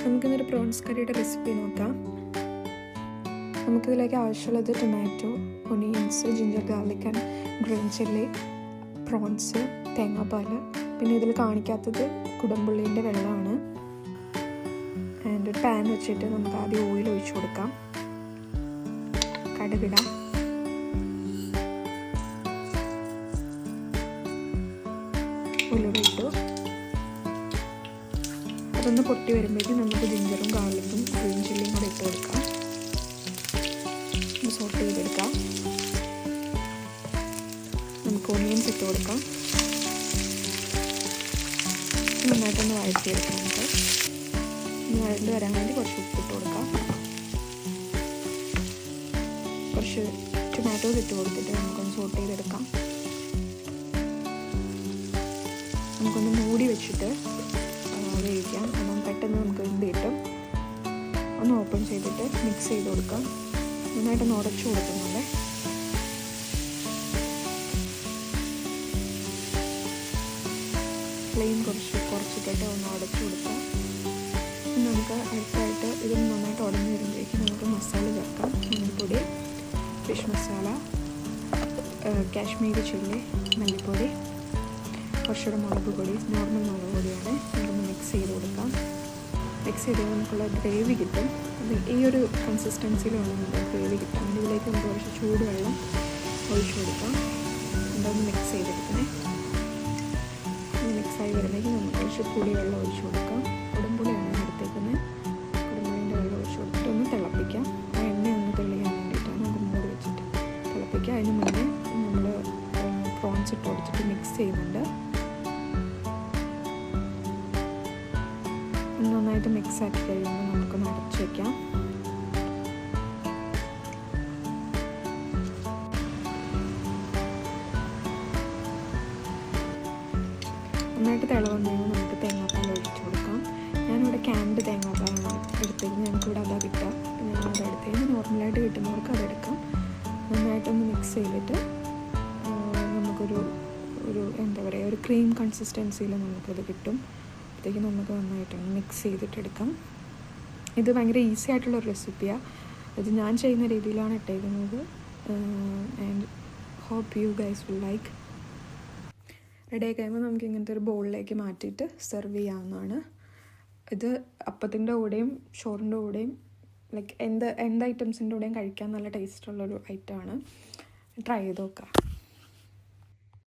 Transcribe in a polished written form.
നമുക്കിന്നൊരു പ്രോൺസ് കറിയുടെ റെസിപ്പി നോക്കാം. നമുക്കിതിലേക്ക് ആവശ്യമുള്ളത് tomato, onions, ginger garlic and green chilli, prawns, തേങ്ങാപ്പാൽ, പിന്നെ ഇതിൽ കാണിക്കാത്തത് കുടംപുള്ളീൻ്റെ വെള്ളമാണ്. ആൻഡ് ഒരു പാൻ വെച്ചിട്ട് നമുക്ക് ആദ്യം ഓയിൽ ഒഴിച്ചു കൊടുക്കാം. കടുകിടാം. ഉലുവയിട്ടു. അതൊന്ന് പൊട്ടി വരുമ്പോഴേക്കും നമുക്ക് ജിഞ്ചറും ഗാർലിക്കും ഗ്രീൻ ചില്ലിയും കൂടെ ഇട്ട് കൊടുക്കാം. സോട്ട് ചെയ്തെടുക്കാം. നമുക്ക് ഓണിയൻസ് ഇട്ട് കൊടുക്കാം. നന്നായിട്ടൊന്ന് വഴറ്റിയെടുക്കാം. നമുക്ക് വഴണ്ട് വരാൻ വേണ്ടി കുറച്ച് ഉപ്പിട്ട് കൊടുക്കാം. കുറച്ച് ടൊമാറ്റോസ് ഇട്ട് കൊടുത്തിട്ട് നമുക്കൊന്ന് സോട്ട് ചെയ്തെടുക്കാം. നമുക്കൊന്ന് മൂടി വെച്ചിട്ട് വേവിക്കാം. അപ്പം പെട്ടെന്ന് നമുക്ക് ഇത് കിട്ടും. ഒന്ന് ഓപ്പൺ ചെയ്തിട്ട് മിക്സ് ചെയ്ത് കൊടുക്കാം. നന്നായിട്ടൊന്ന് ഉടച്ചു കൊടുക്കുന്നുണ്ട്. ഫ്ലെയിം കുറച്ചിട്ടിട്ട് ഒന്ന് ഉടച്ചു കൊടുക്കാം. നമുക്ക് അടുത്തായിട്ട് ഇത് നന്നായിട്ട് ഉടഞ്ഞു വരുമ്പോഴേക്കും നമുക്ക് മസാല ചേർക്കാം. മഞ്ഞൾപ്പൊടി, ഫിഷ് മസാല, കാശ്മീരി ചില്ലി, മല്ലിപ്പൊടി, കുറച്ചുകൂടെ മുളക് പൊടി, നോർമൽ മുളക് പൊടിയാണ്. നമുക്കൊന്ന് മിക്സ് ചെയ്ത് കൊടുക്കാം. മിക്സ് ചെയ്ത് നമുക്കുള്ള ഗ്രേവി കിട്ടും. ഈ ഒരു കൺസിസ്റ്റൻസിയിലുള്ള നമുക്ക് ഗ്രേവി കിട്ടാം. ഇതിലേക്ക് നമുക്ക് കുറച്ച് ചൂടുവെള്ളം ഒഴിച്ചു കൊടുക്കാം. അതൊന്ന് മിക്സ് ചെയ്തെടുക്കണേ. മിക്സായി വരുമ്പോഴേക്കും നമുക്ക് കുറച്ച് പുളിവെള്ളം ഒഴിച്ചു കൊടുക്കാം. കുടംപുളിയാണ് എടുത്തേക്കുന്നത്. കുടംപുളിൻ്റെ വെള്ളം ഒഴിച്ചു കൊടുത്തിട്ട് ഒന്ന് തിളപ്പിക്കാം. ആ എണ്ണ ഒന്ന് തെളിയാൻ വേണ്ടിയിട്ടാണ് നമുക്ക് മൂടി വെച്ചിട്ട് തിളപ്പിക്കുക. അതിന് മുന്നേ നമ്മൾ പ്രോൺസ് ഇട്ട് കൊടുത്തിട്ട് മിക്സ് ചെയ്യുന്നുണ്ട്. നന്നായിട്ട് മിക്സ് ആക്കി കഴിയുമ്പോൾ നമുക്കൊന്ന് അടച്ചു വയ്ക്കാം. നന്നായിട്ട് തിളവന്നെങ്കിൽ നമുക്ക് തേങ്ങാപ്പാൽ ഒഴിച്ചു കൊടുക്കാം. ഞാനിവിടെ ക്യാൻഡ് തേങ്ങാപ്പാലാണ് എടുത്തേക്കുന്നത്. ഞങ്ങൾക്കിവിടെ അതാ കിട്ടുക. ഞാനത് എടുത്തേക്ക് നോർമലായിട്ട് കിട്ടുന്നവർക്ക് അതെടുക്കാം. നന്നായിട്ടൊന്ന് മിക്സ് ചെയ്തിട്ട് നമുക്കൊരു എന്താ പറയുക, ഒരു ക്രീം കൺസിസ്റ്റൻസിയിൽ നമുക്കത് കിട്ടും. അപ്പോഴത്തേക്ക് നമുക്ക് നന്നായിട്ടൊന്ന് മിക്സ് ചെയ്തിട്ടെടുക്കാം. ഇത് ഭയങ്കര ഈസി ആയിട്ടുള്ളൊരു റെസിപ്പിയാണ്. അത് ഞാൻ ചെയ്യുന്ന രീതിയിലാണ് ഇട്ടേക്കുന്നത്. And hope you guys will like. Ready ആയി കഴിയുമ്പോൾ നമുക്ക് ഇങ്ങനത്തെ ഒരു ബൗളിലേക്ക് മാറ്റിയിട്ട് സെർവ് ചെയ്യാവുന്നതാണ്. ഇത് അപ്പത്തിൻ്റെ കൂടെയും ചോറിൻ്റെ കൂടെയും ലൈക്ക് എന്ത് ഐറ്റംസിൻ്റെ കൂടെയും കഴിക്കാൻ നല്ല ടേസ്റ്റുള്ളൊരു ഐറ്റമാണ്. ട്രൈ ചെയ്ത് നോക്കാം.